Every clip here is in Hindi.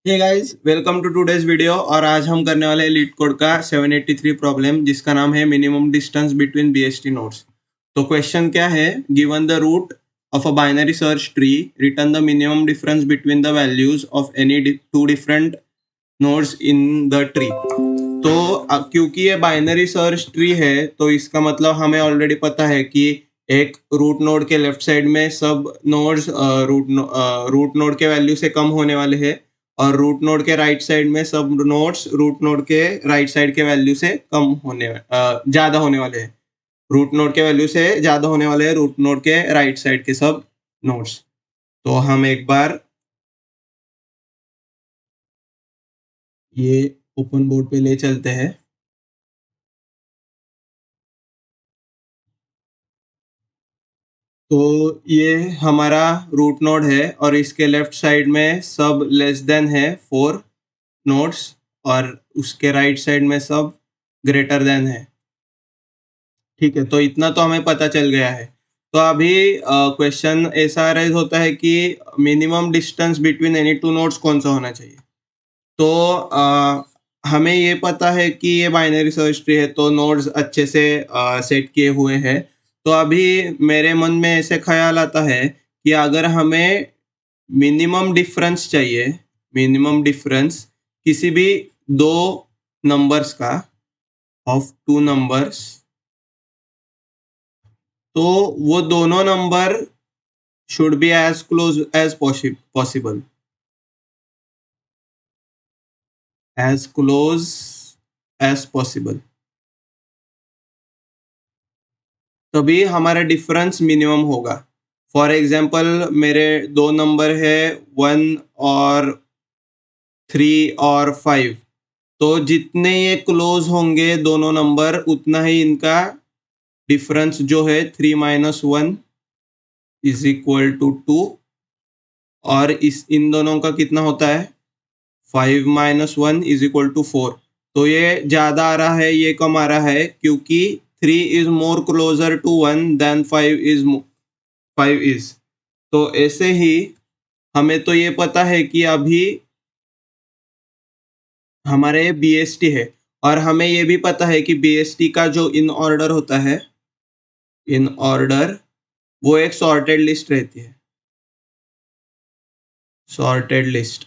Hey guys, welcome to today's video. और आज हम करने वाले हैं लीड कोड का 783 प्रॉब्लम, जिसका नाम है minimum distance between BST nodes. तो क्वेश्चन क्या है? Given the root of a binary search tree, return the minimum difference between the values of any two different nodes in the tree. तो क्योंकि ये बाइनरी सर्च ट्री है, तो इसका मतलब हमें ऑलरेडी पता है कि एक रूट नोड के लेफ्ट साइड में सब नोड्स रूट नोड के वैल्यू से कम होने वाले हैं, और रूट नोड के राइट साइड में सब नोड्स रूट नोड के राइट साइड के वैल्यू से ज्यादा होने वाले हैं। रूट नोड के वैल्यू से ज्यादा होने वाले हैं रूट नोड के राइट साइड के सब नोड्स। तो हम एक बार ये ओपन बोर्ड पे ले चलते हैं। तो ये हमारा रूट नोड है, और इसके लेफ्ट साइड में सब लेस देन है 4 नोड्स, और उसके राइट साइड में सब ग्रेटर देन है। ठीक है, तो इतना तो हमें पता चल गया है। तो अभी क्वेश्चन ऐसा अराइज होता है कि minimum distance between any two nodes कौन सा होना चाहिए। तो हमें ये पता है कि ये बाइनरी सर्च ट्री है, तो नोड्स अच्छे से सेट किए हुए हैं। तो अभी मेरे मन में ऐसे ख्याल आता है कि अगर हमें मिनिमम डिफरेंस चाहिए, मिनिमम डिफरेंस किसी भी दो नंबर्स का, ऑफ टू नंबर्स, तो वो दोनों number should be as close as possible, as close as possible, तभी हमारा डिफरेंस मिनिमम होगा। फॉर एग्जाम्पल, मेरे दो नंबर है 1 और 3 और 5। तो जितने ये क्लोज होंगे दोनों नंबर, उतना ही इनका डिफरेंस जो है 3 - 1 इज इक्वल टू 2। और इन दोनों का कितना होता है? 5 - 1 इज इक्वल टू 4। तो ये ज़्यादा आ रहा है, ये कम आ रहा है, क्योंकि 3 is more closer to 1 than 5 is. तो ऐसे ही हमें तो ये पता है कि अभी हमारे बीएसटी है, और हमें ये भी पता है कि बीएसटी का जो इन ऑर्डर होता है, इन ऑर्डर, वो एक सॉर्टेड लिस्ट रहती है, sorted list.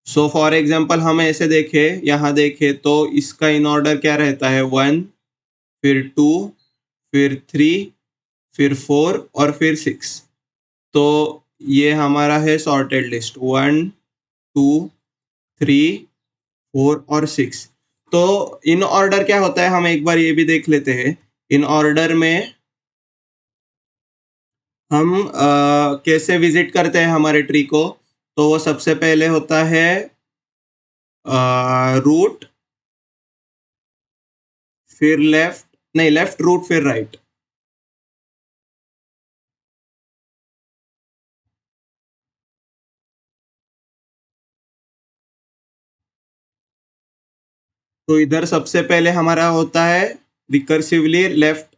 So for example हम ऐसे देखें, यहाँ देखें तो इसका इन ऑर्डर क्या रहता है? 1, फिर 2, फिर 3, फिर 4 और फिर 6। तो ये हमारा है सॉर्टेड लिस्ट, 1, 2, 3, 4 और 6। तो इन ऑर्डर क्या होता है, हम एक बार ये भी देख लेते हैं। इन ऑर्डर में हम कैसे विजिट करते हैं हमारे ट्री को। तो वो सबसे पहले होता है रूट, फिर लेफ्ट, नहीं, लेफ्ट रूट फिर राइट। तो इधर सबसे पहले हमारा होता है रिकर्सिवली लेफ्ट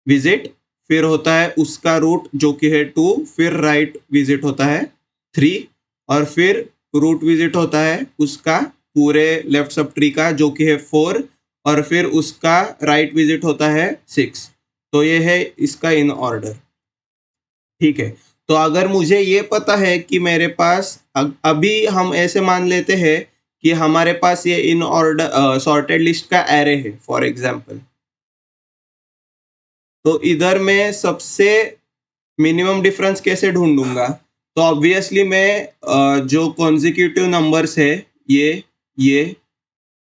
विजिट, फिर होता है उसका रूट जो कि है 2, फिर राइट विजिट होता है 3, और फिर रूट विजिट होता है उसका पूरे लेफ्ट सब ट्री का जो कि है 4, और फिर उसका राइट विजिट होता है 6। तो ये है इसका इन ऑर्डर। ठीक है, तो अगर मुझे ये पता है कि मेरे पास अभी हम ऐसे मान लेते हैं कि हमारे पास ये इन ऑर्डर सॉर्टेड लिस्ट का एरे है फॉर एग्जांपल। तो इधर मैं सबसे मिनिमम डिफरेंस कैसे ढूंढूंगा? तो ऑब्वियसली मैं जो कॉन्जिक्यूटिव नंबर्स है, ये ये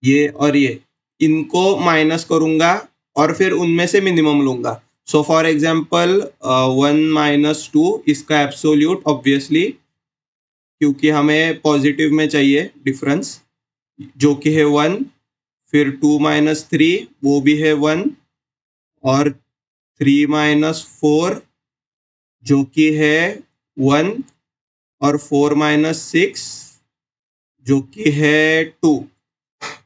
ये और ये, इनको माइनस करूंगा, और फिर उनमें से मिनिमम लूंगा। सो फॉर एग्जांपल 1 - 2 इसका एब्सोल्यूट, ऑब्वियसली, क्योंकि हमें पॉजिटिव में चाहिए डिफरेंस, जो कि है 1। फिर 2 - 3 वो भी है 1, और 3 - 4 जो कि है 1, और 4 - 6 जो कि है 2।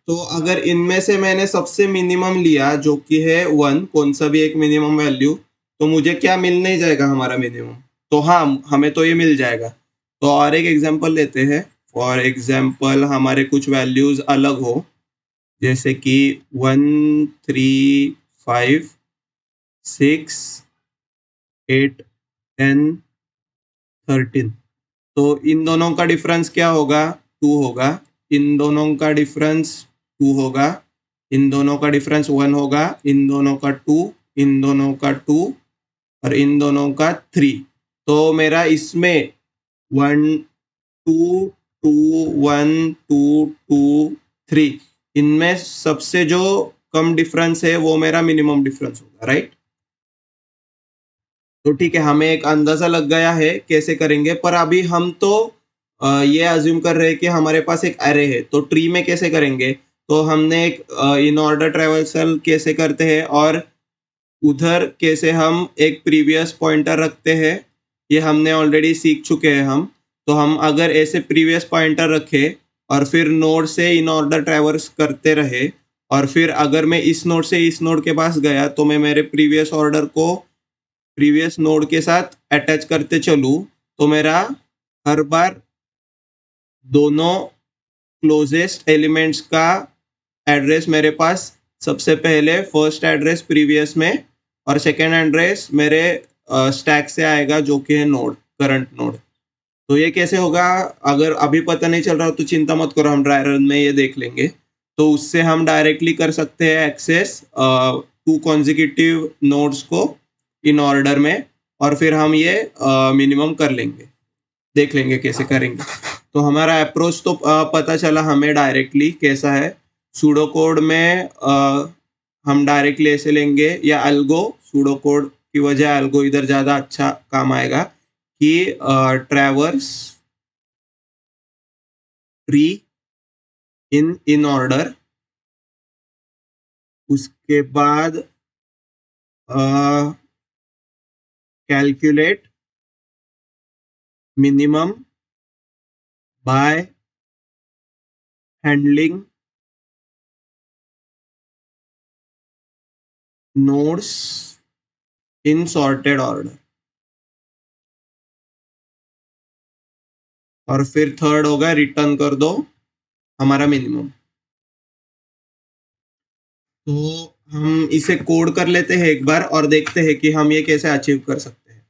तो अगर इनमें से मैंने सबसे मिनिमम लिया जो कि है 1, कौन सा भी एक मिनिमम वैल्यू, तो मुझे क्या मिल नहीं जाएगा हमारा मिनिमम? तो हाँ, हमें तो ये मिल जाएगा। तो और एक एग्जांपल लेते हैं। फॉर एग्जाम्पल हमारे कुछ वैल्यूज अलग हो, जैसे कि 1, 3, 5, 6, 8, 10, 13, तो इन दोनों का डिफरेंस क्या होगा? 2 होगा। इन दोनों का डिफरेंस 2 होगा। इन दोनों का डिफरेंस 1 होगा। इन दोनों का 2, इन दोनों का 2 और इन दोनों का 3। तो मेरा इसमें 1, 2, 2, 1, 2, 2, 3, इनमें सबसे जो कम डिफरेंस है वो मेरा मिनिमम डिफरेंस होगा, राइट? तो ठीक है, हमें एक अंदाजा लग गया है कैसे करेंगे, पर अभी हम तो ये अज्यूम कर रहे हैं कि हमारे पास एक अरे है, तो ट्री में कैसे करेंगे? तो हमने एक इन ऑर्डर ट्रेवर्सल कैसे करते हैं और उधर कैसे हम एक प्रीवियस पॉइंटर रखते हैं, ये हमने ऑलरेडी सीख चुके हैं हम। तो हम अगर ऐसे प्रीवियस पॉइंटर रखे और फिर नोड से इन ऑर्डर ट्रैवर्स करते रहे, और फिर अगर मैं इस नोड से इस नोड के पास गया तो मैं मेरे प्रीवियस ऑर्डर को प्रीवियस नोड के साथ अटैच करते चलूँ, तो मेरा हर बार दोनों क्लोजेस्ट एलिमेंट्स का एड्रेस मेरे पास सबसे पहले फर्स्ट एड्रेस प्रीवियस में और सेकेंड एड्रेस मेरे स्टैक से आएगा, जो कि है नोड, करंट नोड। तो ये कैसे होगा? अगर अभी पता नहीं चल रहा तो चिंता मत करो, हम ड्राई रन में ये देख लेंगे। तो उससे हम डायरेक्टली कर सकते हैं एक्सेस 2 कॉन्जिक्यूटिव नोड्स को इन ऑर्डर में, और फिर हम ये मिनिमम कर लेंगे, देख लेंगे कैसे करेंगे। तो हमारा अप्रोच तो पता चला हमें डायरेक्टली कैसा है। सूडो कोड में हम डायरेक्टली ऐसे लेंगे, या अल्गो, सूडो कोड की वजह अल्गो इधर ज़्यादा अच्छा काम आएगा, कि ट्रैवर्स ट्री इन ऑर्डर, उसके बाद calculate minimum by handling nodes in sorted order, और फिर थर्ड होगा रिटर्न कर दो हमारा मिनिमम। तो हम इसे कोड कर लेते हैं एक बार और देखते हैं कि हम ये कैसे अचीव कर सकते हैं।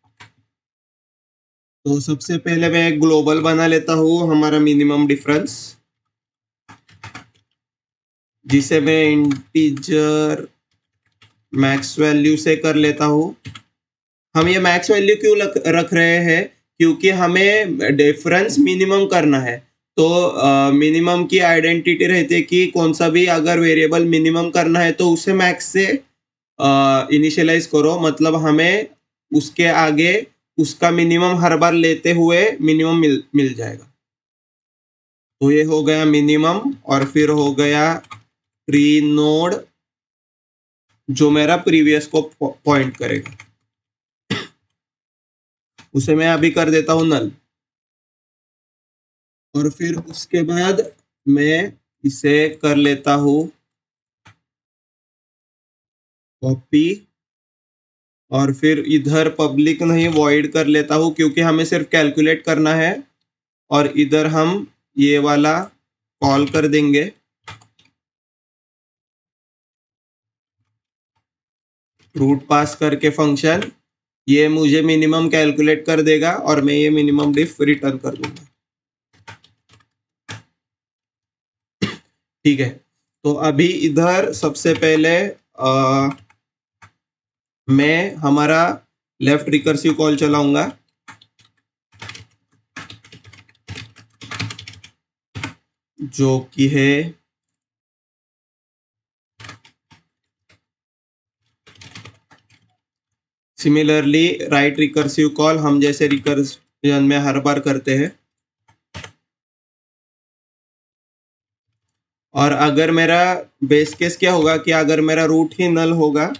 तो सबसे पहले मैं एक ग्लोबल बना लेता हूँ हमारा मिनिमम डिफरेंस, जिसे मैं इंटीजर मैक्स वैल्यू से कर लेता हूँ। हम ये मैक्स वैल्यू क्यों रख रहे हैं? क्योंकि हमें डिफरेंस मिनिमम करना है। तो मिनिमम की आइडेंटिटी रहती है कि कौन सा भी अगर वेरिएबल मिनिमम करना है तो उसे मैक्स से इनिशियलाइज करो, मतलब हमें उसके आगे उसका मिनिमम हर बार लेते हुए मिनिमम मिल जाएगा। तो ये हो गया मिनिमम, और फिर हो गया ट्री नोड जो मेरा प्रीवियस को पॉइंट करेगा, उसे मैं अभी कर देता हूँ नल। और फिर उसके बाद मैं इसे कर लेता हूँ कॉपी, और फिर इधर पब्लिक नहीं वॉइड कर लेता हूँ, क्योंकि हमें सिर्फ कैलकुलेट करना है। और इधर हम ये वाला कॉल कर देंगे, रूट पास करके फंक्शन, ये मुझे मिनिमम कैलकुलेट कर देगा और मैं ये मिनिमम डिफ रिटर्न कर दूंगा। ठीक है, तो अभी इधर सबसे पहले मैं हमारा लेफ्ट रिकर्सिव कॉल चलाऊंगा, जो कि है सिमिलरली राइट रिकर्सिव कॉल, हम जैसे रिकर्जन में हर बार करते हैं। और अगर मेरा बेस केस क्या होगा कि अगर मेरा रूट ही नल होगा,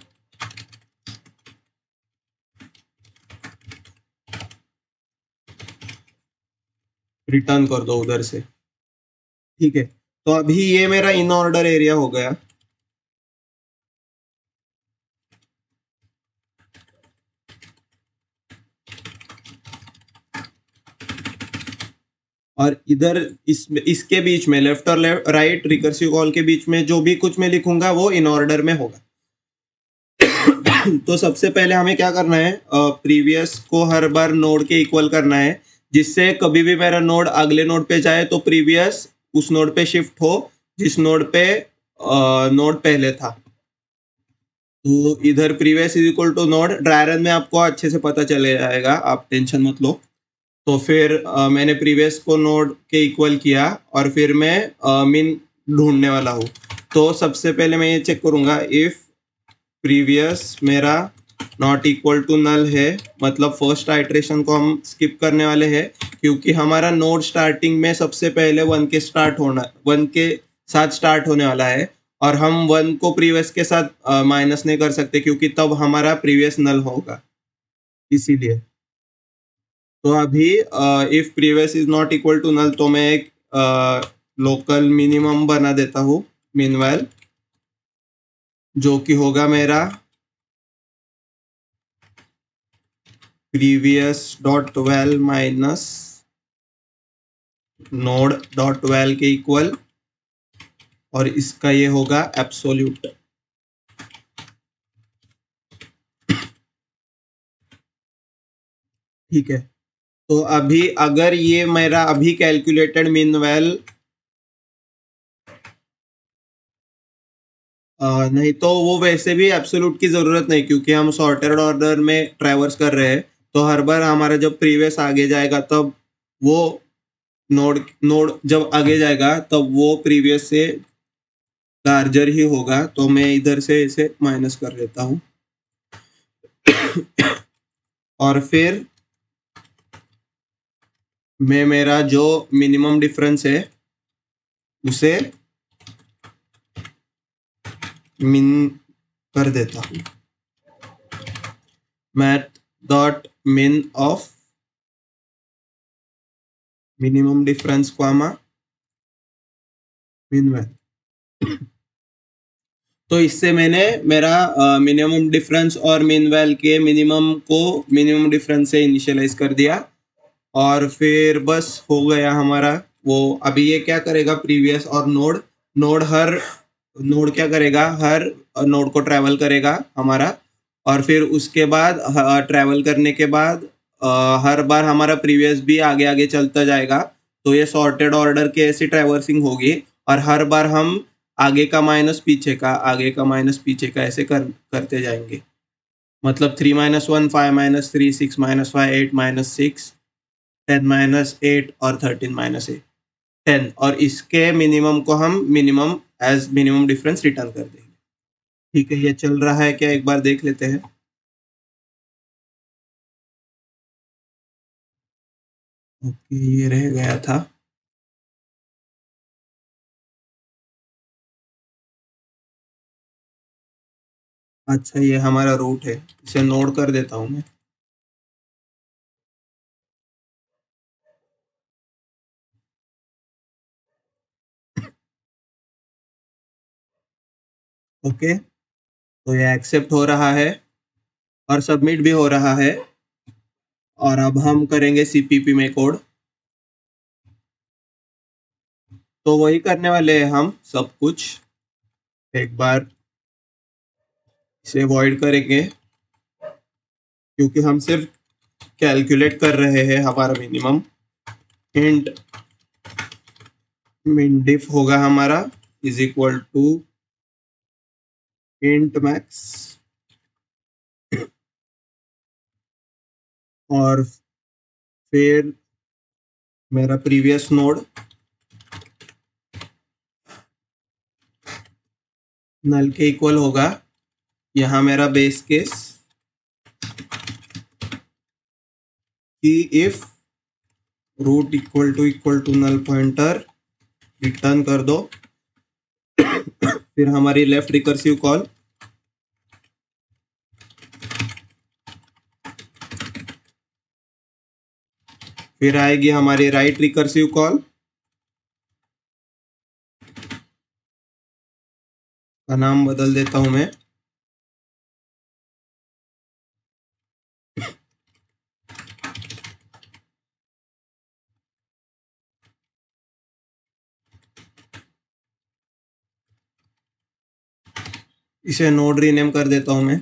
रिटर्न कर दो उधर से। ठीक है, तो अभी ये मेरा इन ऑर्डर एरिया हो गया। और इधर इसके बीच में लेफ्ट और राइट रिकर्सिव कॉल के बीच में जो भी कुछ मैं लिखूंगा वो इन ऑर्डर में होगा। तो सबसे पहले हमें क्या करना है, प्रीवियस को हर बार नोड के इक्वल करना है, जिससे कभी भी मेरा नोड अगले नोड पे जाए तो प्रीवियस उस नोड पे शिफ्ट हो जिस नोड पे नोड पहले था। तो इधर previous is equal to node, dry run में आपको अच्छे से पता चले जाएगा, आप टेंशन मत लो। तो फिर मैंने प्रीवियस को नोड के इक्वल किया और फिर मैं मिन ढूंढने वाला हूँ। तो सबसे पहले मैं ये चेक करूंगा इफ प्रीवियस मेरा नॉट इक्वल टू नल है, मतलब फर्स्ट आइट्रेशन को हम स्किप करने वाले हैं, क्योंकि हमारा नोड स्टार्टिंग में सबसे पहले वन के साथ स्टार्ट होने वाला है और हम वन को प्रीवियस के साथ माइनस नहीं कर सकते क्योंकि तब हमारा प्रीवियस नल होगा, इसीलिए। तो अभी if previous is not equal to null तो मैं एक लोकल मिनिमम बना देता हूँ मीनवाइल, जो कि होगा मेरा previous dot well minus node dot well के इक्वल, और इसका ये होगा एब्सोल्यूट। ठीक है, तो अभी अगर ये मेरा अभी कैलकुलेटेड मीन वेल नहीं, तो वो वैसे भी एब्सोल्यूट की जरूरत नहीं क्योंकि हम सॉर्टेड ऑर्डर में ट्रैवर्स कर रहे हैं। तो हर बार हमारा जब प्रीवियस आगे जाएगा तब वो नोड नोड जब आगे जाएगा तब वो प्रीवियस से लार्जर ही होगा। तो मैं इधर से इसे माइनस कर देता हूँ और फिर मैं मेरा जो मिनिमम डिफरेंस है उसे मिन कर देता हूँ, मैथ डॉट मिन ऑफ मिनिमम डिफरेंस कॉमा मिन वैल्यू। तो इससे मैंने मेरा मिनिमम डिफरेंस और मीन वैल के मिनिमम को मिनिमम डिफरेंस से इनिशियलाइज कर दिया और फिर बस हो गया हमारा वो। अभी ये क्या करेगा, प्रीवियस और नोड नोड हर नोड क्या करेगा, हर नोड को ट्रैवल करेगा हमारा, और फिर उसके बाद ट्रैवल करने के बाद हर बार हमारा प्रीवियस भी आगे आगे चलता जाएगा। तो ये सॉर्टेड ऑर्डर के ऐसी ट्रैवर्सिंग होगी और हर बार हम आगे का माइनस पीछे का, आगे का माइनस पीछे का ऐसे करते जाएंगे। मतलब 3 - 1 5 - 3 6 - 5 8 - 6 10 - 8 और 13 - 8 10, और इसके मिनिमम को हम minimum age minimum difference return कर देंगे। ठीक है, ये चल रहा है क्या, एक बार देख लेते हैं। ओके, ये रह गया था। अच्छा, ये हमारा रूट है, इसे नोट कर देता हूँ मैं। ओके, तो ये एक्सेप्ट हो रहा है और सबमिट भी हो रहा है, और अब हम करेंगे सीपीपी में कोड। तो वही करने वाले हैं हम सब कुछ। एक बार इसे अवॉइड करेंगे क्योंकि हम सिर्फ कैलकुलेट कर रहे हैं हमारा मिनिमम। इंट min diff होगा हमारा is equal to int max, और फिर मेरा प्रीवियस नोड नल के इक्वल होगा। यहाँ मेरा बेस केस कि if root equal to null pointer return कर दो। फिर हमारी लेफ्ट रिकर्सिव कॉल फिर आएगी हमारी राइट रिकर्सिव कॉल का नाम बदल देता हूं मैं। इसे नोड रीनेम कर देता हूं मैं।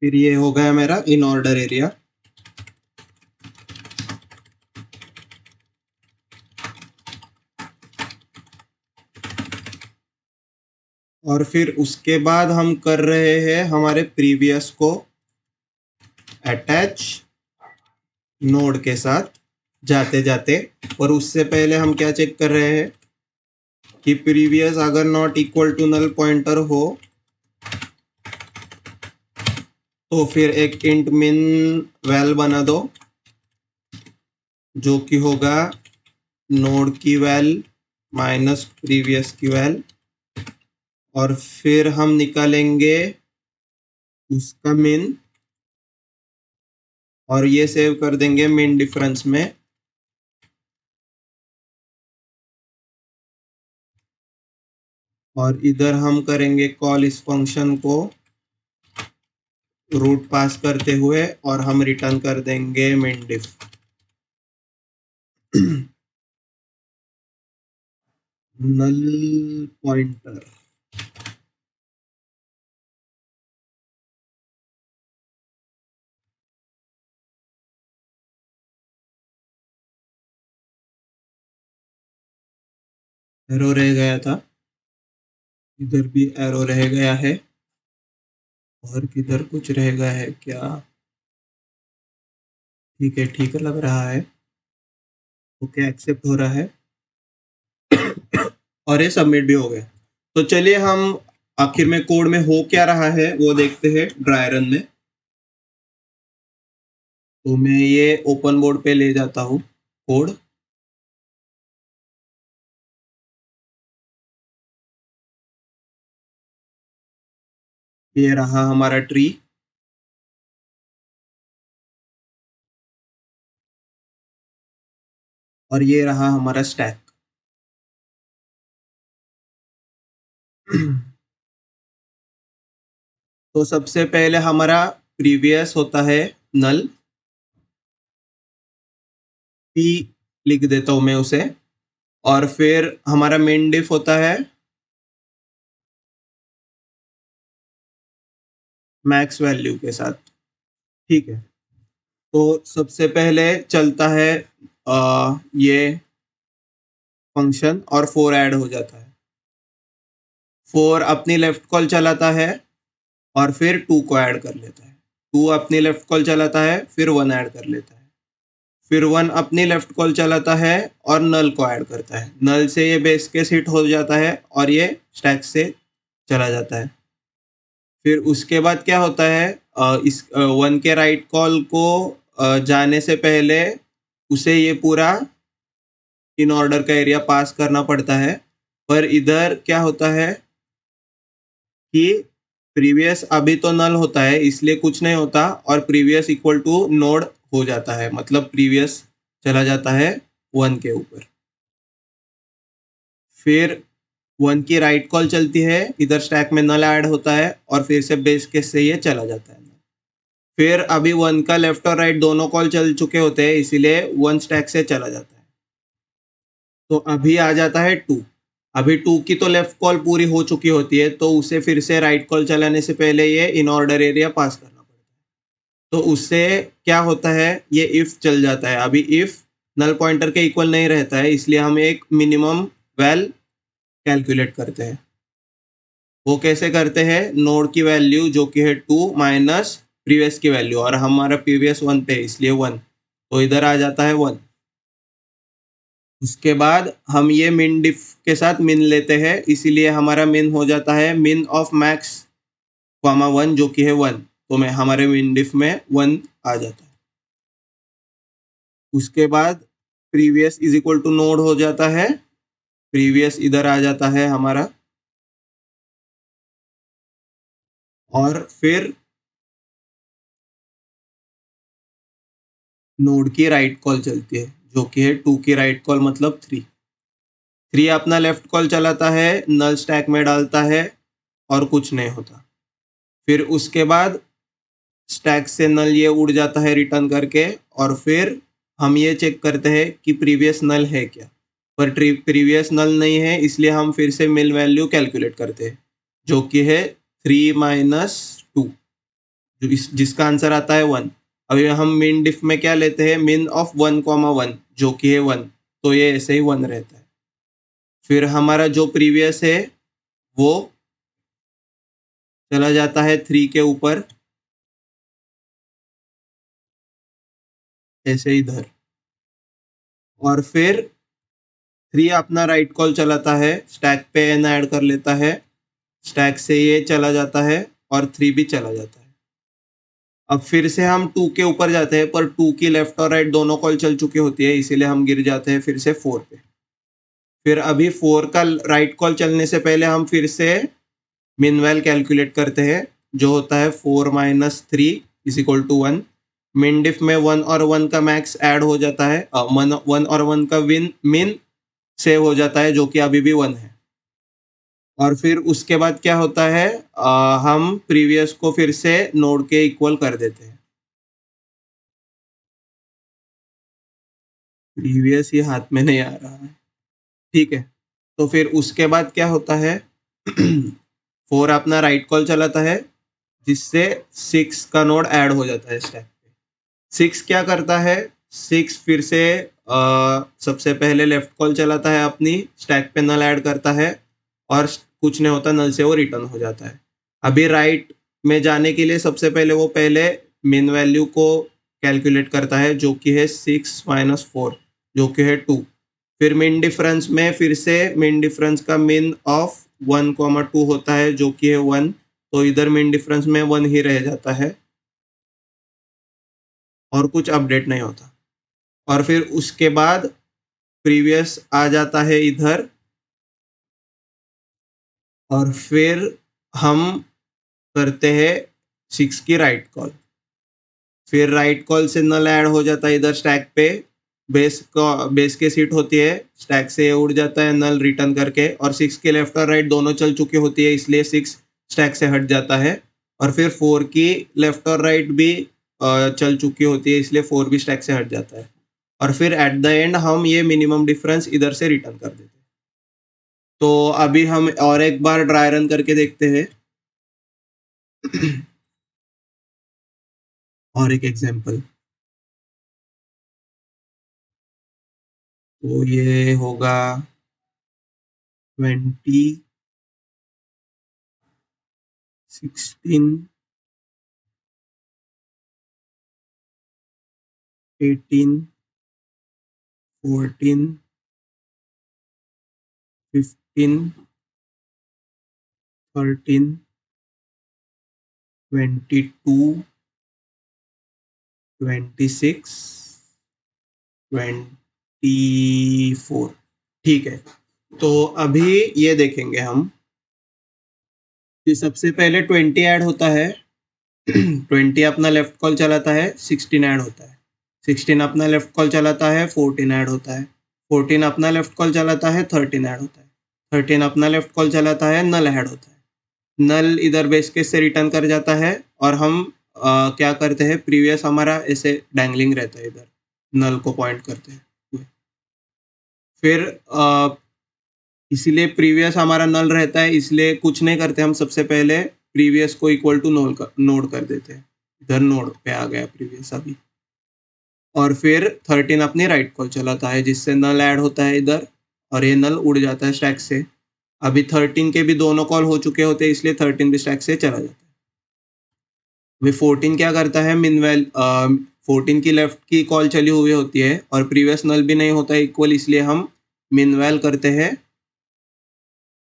फिर ये हो गया मेरा इन ऑर्डर एरिया। और फिर उसके बाद हम कर रहे हैं हमारे प्रीवियस को अटैच नोड के साथ जाते जाते। और उससे पहले हम क्या चेक कर रहे हैं कि प्रीवियस अगर not equal to null pointer हो तो फिर एक इंट मिन वैल बना दो, जो कि होगा नोड की वैल माइनस प्रीवियस की वैल। और फिर हम निकालेंगे उसका मिन और ये सेव कर देंगे मिन डिफरेंस में। और इधर हम करेंगे कॉल इस फंक्शन को रूट पास करते हुए और हम रिटर्न कर देंगे मिन डिफ। Null pointer. एरो रह गया था, इधर भी एरो रह गया है। और किधर कुछ रह गया है क्या? ठीक है, ठीक लग रहा है। ओके, एक्सेप्ट हो रहा है और ये सबमिट भी हो गया। तो चलिए हम आखिर में कोड में हो क्या रहा है वो देखते हैं ड्राई रन में। तो मैं ये ओपन बोर्ड पे ले जाता हूँ कोड। ये रहा हमारा ट्री। और ये रहा हमारा स्टैक। तो सबसे पहले हमारा प्रीवियस होता है नल, पी लिख देता हूं मैं उसे। और फिर हमारा मेन डिफ होता है मैक्स वैल्यू के साथ। ठीक है, तो सबसे पहले चलता है ये फंक्शन और 4 ऐड हो जाता है। 4 अपनी लेफ्ट कॉल चलाता है और फिर 2 को ऐड कर लेता है। 2 अपनी लेफ्ट कॉल चलाता है फिर 1 ऐड कर लेता है। फिर 1 अपनी लेफ्ट कॉल चलाता है और नल को ऐड करता है। नल से ये बेस केस हिट हो जाता है और ये स्टैक से चला जाता है। फिर उसके बाद क्या होता है, इस 1 के राइट कॉल को जाने से पहले उसे ये पूरा इन ऑर्डर का एरिया पास करना पड़ता है। पर इधर क्या होता है कि प्रीवियस अभी तो नल होता है इसलिए कुछ नहीं होता और प्रीवियस इक्वल टू नोड हो जाता है, मतलब प्रीवियस चला जाता है 1 के ऊपर। फिर 1 की राइट कॉल चलती है, इधर स्टैक में नल ऐड होता है और फिर से बेस केस से ये चला जाता है। फिर अभी 1 का लेफ्ट और राइट दोनों कॉल चल चुके होते हैं इसीलिए 1 स्टैक से चला जाता है। तो अभी आ जाता है 2। अभी 2 की तो लेफ्ट कॉल पूरी हो चुकी होती है तो उसे फिर से राइट कॉल चलाने से पहले ये इन ऑर्डर एरिया पास करना पड़ता है। तो उससे क्या होता है, ये इफ चल जाता है। अभी इफ नल पॉइंटर के इक्वल नहीं रहता है इसलिए हम एक मिनिमम वैल कैलकुलेट करते हैं। वो कैसे करते हैं, नोड की वैल्यू जो कि है 2 माइनस प्रीवियस की वैल्यू, और हमारा प्रीवियस 1 पे इसलिए 1, तो इधर आ जाता है 1। उसके बाद हम ये मिन डिफ के साथ मिन लेते हैं इसीलिए हमारा मिन हो जाता है मिन ऑफ मैक्स कॉमा 1 जो कि है 1। तो मैं हमारे मिन डिफ में 1 आ जाता है। उसके बाद previous is equal to node हो जाता है, प्रीवियस इधर आ जाता है हमारा। और फिर नोड की राइट कॉल चलती है जो कि है 2 की राइट कॉल मतलब 3। 3 अपना लेफ्ट कॉल चलाता है, नल स्टैक में डालता है और कुछ नहीं होता। फिर उसके बाद स्टैक से नल ये उड़ जाता है रिटर्न करके। और फिर हम ये चेक करते हैं कि प्रीवियस नल है क्या। पर प्रीवियस नल नहीं है, इसलिए हम फिर से मिन वैल्यू कैलकुलेट करते हैं, जो कि है 3 माइनस 2, जिसका आंसर आता है 1। अभी हम मिन डिफ में क्या लेते हैं, मिन ऑफ 1,1 जो कि है 1, तो ये ऐसे ही 1 रहता है। फिर हमारा जो प्रीवियस है वो चला जाता है 3 के ऊपर, ऐसे इधर, और फिर 3 अपना राइट कॉल चलाता है, स्टैक पे n ऐड कर लेता है, स्टैक से ये चला जाता है और 3 भी चला जाता है। अब फिर से हम 2 के ऊपर जाते हैं, पर 2 की लेफ्ट और राइट दोनों कॉल चल चुकी होती है, इसीलिए हम गिर जाते हैं फिर से 4 पे। फिर अभी 4 का राइट कॉल चलने से पहले हम फिर से मिन वैल कैलकुलेट करते हैं, जो होता है 4 माइनस 3 इज इक्वल टू 1। मिन डिफ में 1 और 1 का मैक्स ऐड हो जाता है, 1 और 1 का मिन सेव हो जाता है, जो कि अभी भी 1 है। और फिर उसके बाद क्या होता है, हम प्रीवियस को फिर से नोड के इक्वल कर देते हैं। प्रीवियस ये हाथ में नहीं आ रहा है, ठीक है। तो फिर उसके बाद क्या होता है, 4 अपना राइट कॉल चलाता है, जिससे 6 का नोड ऐड हो जाता है स्टैक पे। 6 क्या करता है, 6 फिर से सबसे पहले लेफ्ट कॉल चलाता है, अपनी स्टैक पे नल ऐड करता है, और कुछ नहीं होता, नल से वो रिटर्न हो जाता है। अभी राइट में जाने के लिए सबसे पहले वो पहले मिन वैल्यू को कैलकुलेट करता है, जो कि है 6 माइनस 4, जो कि है 2। फिर मिन डिफरेंस में फिर से मिन डिफरेंस का मिन ऑफ 1,2 होता है, जो कि है 1, तो इधर मिन डिफरेंस में 1 ही रह जाता है और कुछ अपडेट नहीं होता। और फिर उसके बाद प्रीवियस आ जाता है इधर, और फिर हम करते हैं 6 की राइट कॉल। फिर राइट कॉल से नल ऐड हो जाता है इधर स्टैक पे, बेस के सीट होती है, स्टैक से उड़ जाता है नल रिटर्न करके, और 6 के लेफ्ट और राइट दोनों चल चुकी होती है, इसलिए 6 स्टैक से हट जाता है। और फिर 4 की लेफ्ट और राइट भी चल चुकी होती है, इसलिए 4 भी स्टैक से हट जाता है। और फिर एट द एंड हम ये मिनिमम डिफरेंस इधर से रिटर्न कर देते हैं। तो अभी हम और एक बार ड्राई रन करके देखते हैं। और एक एग्जांपल, तो ये होगा 20, 16, 18, 14, 15, 13, 22, 26, 24। ठीक है, तो अभी ये देखेंगे हम कि सबसे पहले 20 ऐड होता है। 20 अपना लेफ्ट कॉल चलाता है, 16 ऐड होता है। 16 अपना लेफ्ट कॉल चलाता है, 14 ऐड होता है। 14 अपना लेफ्ट कॉल चलाता है, 13 ऐड होता है। 13 अपना लेफ्ट कॉल चलाता है, नल ऐड होता है। नल इधर बेस केस से रिटर्न कर जाता है, और हम क्या करते हैं, प्रीवियस हमारा ऐसे डैंगलिंग रहता है इधर, नल को पॉइंट करते हैं। फिर इसीलिए प्रीवियस हमारा नल रहता है, इसलिए कुछ नहीं करते हम, सबसे पहले प्रीवियस को इक्वल टू नोड कर देते हैं। इधर नोड पे आ गया प्रीवियस अभी। और फिर 13 अपनी राइट कॉल चलाता है, जिससे नल ऐड होता है इधर, और ये नल उड़ जाता है स्टैक से। अभी 13 के भी दोनों कॉल हो चुके होते हैं, इसलिए 13 भी स्टैक से चला जाता है। अभी 14 क्या करता है, 14 की लेफ्ट की कॉल चली हुई होती है, और प्रीवियस नल भी नहीं होता है इक्वल, इसलिए हम मिनवैल करते हैं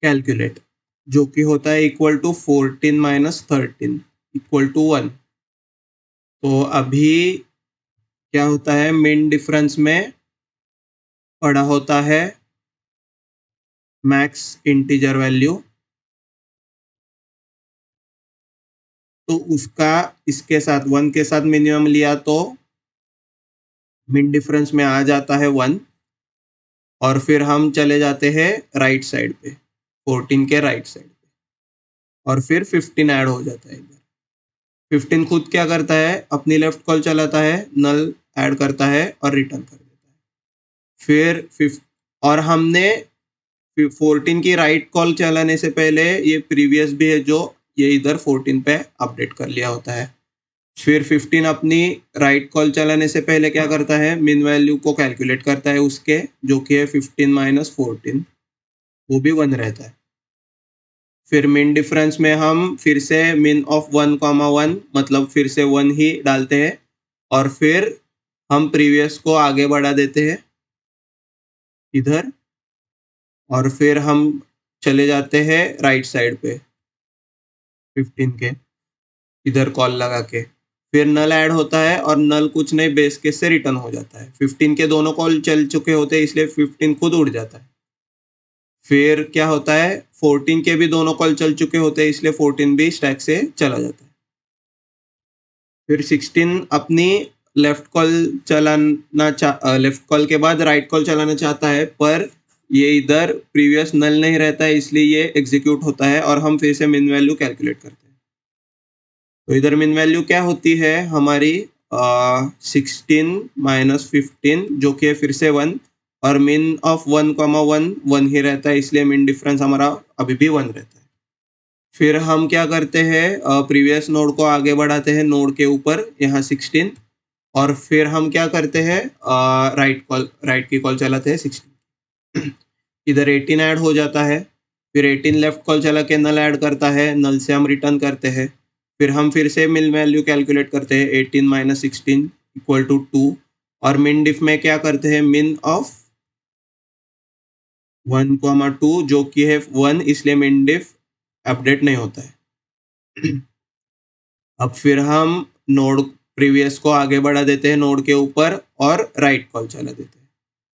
कैलकुलेट, जो कि होता है equal to 14 minus 13 equal to 1। तो अभी क्या होता है, मिन डिफरेंस में पड़ा होता है मैक्स इंटीजर वैल्यू, तो उसका इसके साथ 1 के साथ मिनिमम लिया तो मिन डिफरेंस में आ जाता है 1। और फिर हम चले जाते हैं राइट साइड पे, 14 के राइट साइड पे, और फिर 15 ऐड हो जाता है इधर। 15 खुद क्या करता है, अपनी लेफ्ट कॉल चलाता है, नल ऐड करता है और रिटर्न कर देता है। फिर और हमने 14 की राइट कॉल चलाने से पहले ये प्रीवियस भी है जो ये इधर 14 पे अपडेट कर लिया होता है। फिर 15 अपनी राइट कॉल चलाने से पहले क्या करता है, मिन वैल्यू को कैलकुलेट करता है उसके, जो कि है 15 माइनस 14, वो भी 1 रहता है। फिर मिन डिफरेंस में हम फिर से मिन ऑफ 1,1 मतलब फिर से 1 ही डालते हैं और फिर हम प्रीवियस को आगे बढ़ा देते हैं इधर और फिर हम चले जाते हैं राइट साइड पे 15 के इधर कॉल लगा के। फिर नल ऐड होता है और नल कुछ नहीं बेस केस से रिटर्न हो जाता है। 15 के दोनों कॉल चल चुके होते हैं इसलिए 15 खुद उड़ जाता है। फिर क्या होता है, 14 के भी दोनों कॉल चल चुके होते हैं इसलिए 14 भी स्टैक से चला जाता है। फिर 16 अपनी लेफ्ट कॉल लेफ्ट कॉल के बाद राइट कॉल चलाना चाहता है, पर ये इधर प्रीवियस नल नहीं रहता है इसलिए ये एग्जीक्यूट होता है और हम फिर से मिन वैल्यू कैलकुलेट करते हैं। तो इधर मिन वैल्यू क्या होती है हमारी 16 माइनस 15 जो कि फिर से 1 और मिन ऑफ 1,1 1 ही रहता है इसलिए मिन डिफरेंस हमारा अभी भी 1 रहता है। फिर हम क्या करते हैं, प्रीवियस नोड को आगे बढ़ाते हैं नोड के ऊपर यहाँ 16 और फिर हम क्या करते हैं, राइट की कॉल चलाते हैं 16 इधर 18 ऐड हो जाता है। फिर 18 लेफ्ट कॉल चला के नल ऐड करता है, नल से हम रिटर्न करते हैं। फिर हम फिर से मिन वैल्यू कैलकुलेट करते हैं 18 माइनस 16 इक्वल टू 2 और मिन डिफ में क्या करते हैं, मिन ऑफ 1,2 जो कि है 1 इसलिए मिन डिफ अपडेट नहीं होता है। अब फिर हम नोड प्रीवियस को आगे बढ़ा देते हैं नोड के ऊपर और राइट कॉल चला देते हैं।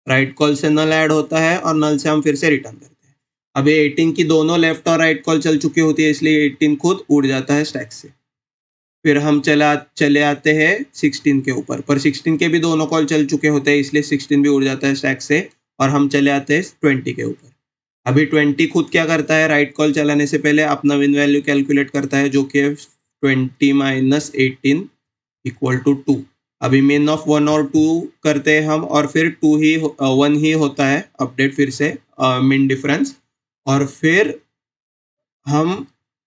राइट कॉल से नल ऐड होता है और नल से हम फिर से रिटर्न करते हैं। अब ये 18 की दोनों लेफ्ट और राइट कॉल चल चुकी होती है इसलिए 18 खुद उड़ जाता है स्टैक से। फिर हम चले आते हैं 16 के ऊपर, पर 16 के भी दोनों कॉल चल चुके होते हैं इसलिए 16 भी उड़ जाता है स्टैक से और हम चले आते हैं 20 के ऊपर। अभी 20 खुद क्या करता है, राइट कॉल चलाने से पहले अपना विन वैल्यू कैलकुलेट करता है जो कि 20 माइनस 18 इक्वल टू 2। अभी मिन ऑफ 1 और 2 करते हैं हम और फिर 1 ही होता है अपडेट फिर से मिन डिफरेंस और फिर हम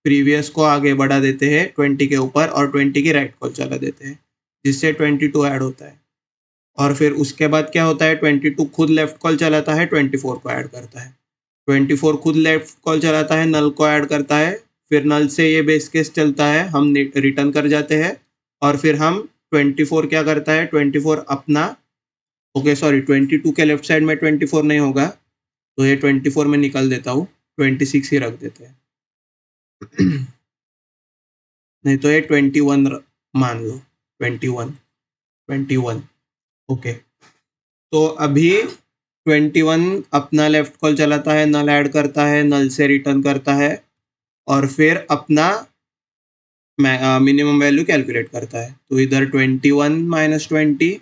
प्रीवियस को आगे बढ़ा देते हैं 20 के ऊपर और 20 की राइट कॉल चला देते हैं जिससे 22 ऐड होता है। और फिर उसके बाद क्या होता है, 22 खुद लेफ्ट कॉल चलाता है 24 को ऐड करता है। 24 खुद लेफ्ट कॉल चलाता है, नल को ऐड करता है, फिर नल से ये बेस केस चलता है, हम रिटर्न कर जाते हैं और फिर हम 24 क्या करता है, 24 अपना ओके सॉरी 22 के लेफ्ट साइड में 24 नहीं होगा तो ये 24 में निकल देता हूँ, 26 ही रख देते हैं। नहीं तो ये 21 मान लो, 21 ओके। तो अभी 21 अपना लेफ्ट कॉल चलाता है, नल ऐड करता है, नल से रिटर्न करता है और फिर अपना मिनिमम वैल्यू कैलकुलेट करता है। तो इधर 21 माइनस 20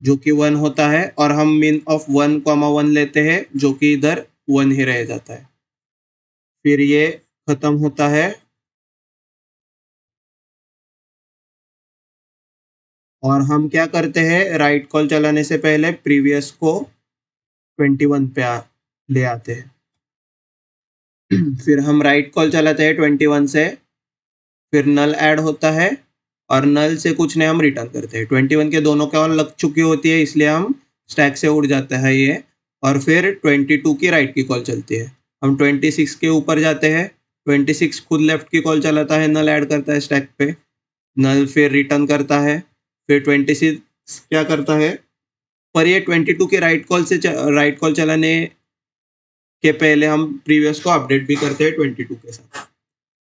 जो कि 1 होता है और हम मिन ऑफ 1,1 लेते हैं जो कि इधर 1 ही रह जाता है। फिर ये खत्म होता है और हम क्या करते हैं, राइट कॉल चलाने से पहले प्रीवियस को 21 पे ले आते हैं। फिर हम राइट कॉल चलाते हैं 21 से, फिर नल ऐड होता है और नल से कुछ नहीं हम रिटर्न करते हैं। 21 के दोनों कॉल लग चुकी होती है इसलिए हम स्टैक से उड़ जाता है ये और फिर 22 की राइट की कॉल चलती है। हम 26 के ऊपर जाते हैं, 26 खुद लेफ्ट की कॉल चलाता है, नल ऐड करता है स्टैक पे, नल फिर रिटर्न करता है, फिर 26 क्या करता है, पर ये 22 के राइट कॉल चलाने के पहले हम प्रीवियस को अपडेट भी करते हैं 22 के साथ।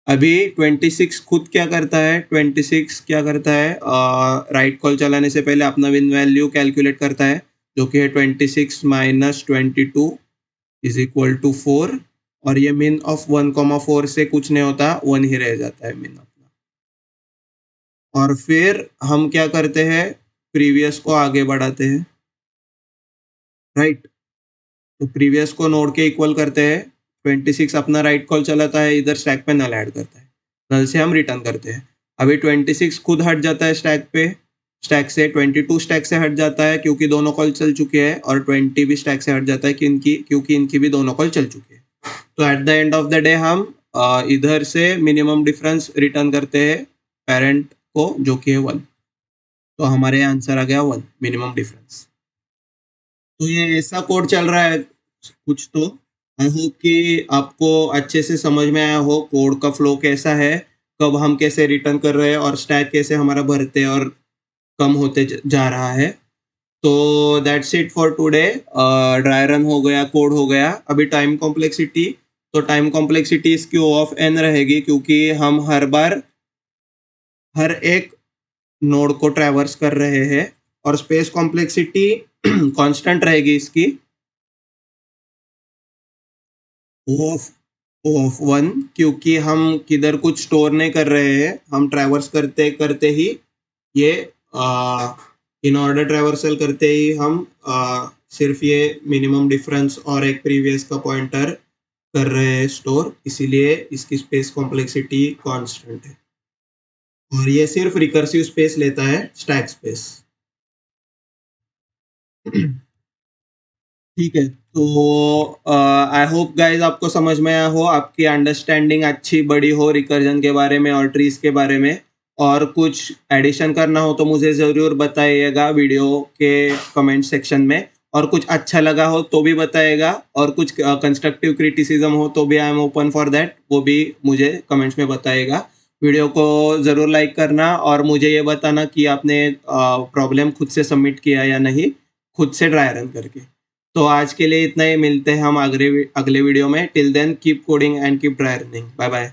अभी 26 खुद क्या करता है, 26 क्या करता है, राइट कॉल चलाने से पहले अपना विन वैल्यू कैलकुलेट करता है जो कि है 26 माइनस 22 इज इक्वल टू 4 और ये मिन ऑफ 1,4 से कुछ नहीं होता, 1 ही रह जाता है मिन अपना। और फिर हम क्या करते हैं, प्रीवियस को आगे बढ़ाते हैं, राइट। तो प्रीवियस को नोड के इक्वल करते हैं, 26 अपना राइट कॉल चलाता है, इधर स्टैक पे नल ऐड करता है, नल से हम रिटर्न करते हैं। अभी 26 खुद हट जाता है स्टैक पे स्टैक से, 22 स्टैक से हट जाता है क्योंकि दोनों कॉल चल चुके हैं, और 20 भी स्टैक से हट जाता है क्योंकि इनकी भी दोनों कॉल चल चुके हैं। तो at the end of the day हम इधर से मिनिमम डिफरेंस रिटर्न करते हैं पेरेंट को, जो कि है 1। तो हमारे आंसर आ गया 1, मिनिमम डिफरेंस। तो ये ऐसा कोड चल रहा है कुछ। तो आई होप कि आपको अच्छे से समझ में आया हो कोड का फ्लो कैसा है, कब हम कैसे रिटर्न कर रहे हैं, और स्टैक कैसे हमारा भरते और कम होते जा रहा है। तो that's it for today. Dry run हो गया, कोड हो गया। अभी टाइम कॉम्प्लेक्सिटी, तो टाइम कॉम्प्लेक्सिटी इसकी O ऑफ n रहेगी, क्योंकि हम हर बार हर एक नोड को ट्रैवर्स कर रहे हैं। और स्पेस कॉम्प्लेक्सिटी कांस्टेंट रहेगी इसकी, O ऑफ 1, क्योंकि हम किधर कुछ स्टोर नहीं कर रहे हैं, हम ट्रैवर्स करते करते ही ये इन ऑर्डर ट्रैवर्सल करते ही हम सिर्फ ये मिनिमम डिफरेंस और एक प्रीवियस का पॉइंटर कर रहे हैं स्टोर, इसीलिए इसकी स्पेस कॉम्प्लेक्सिटी कांस्टेंट है। और ये सिर्फ रिकर्सिव स्पेस लेता है, स्टैक स्पेस। ठीक है, तो आई होप गाइज आपको समझ में आया हो, आपकी अंडरस्टैंडिंग अच्छी बड़ी हो रिकर्जन के बारे में और ट्रीज के बारे में। और कुछ एडिशन करना हो तो मुझे ज़रूर बताइएगा वीडियो के कमेंट सेक्शन में, और कुछ अच्छा लगा हो तो भी बताइएगा, और कुछ कंस्ट्रक्टिव क्रिटिसिज्म हो तो भी I am open for that, वो भी मुझे कमेंट्स में बताइएगा। वीडियो को ज़रूर लाइक करना, और मुझे ये बताना कि आपने प्रॉब्लम खुद से सबमिट किया या नहीं, खुद से ड्राई रन करके। तो आज के लिए इतना ही, मिलते हैं हम अगले वीडियो में। Till then keep coding and keep dry running. Bye bye.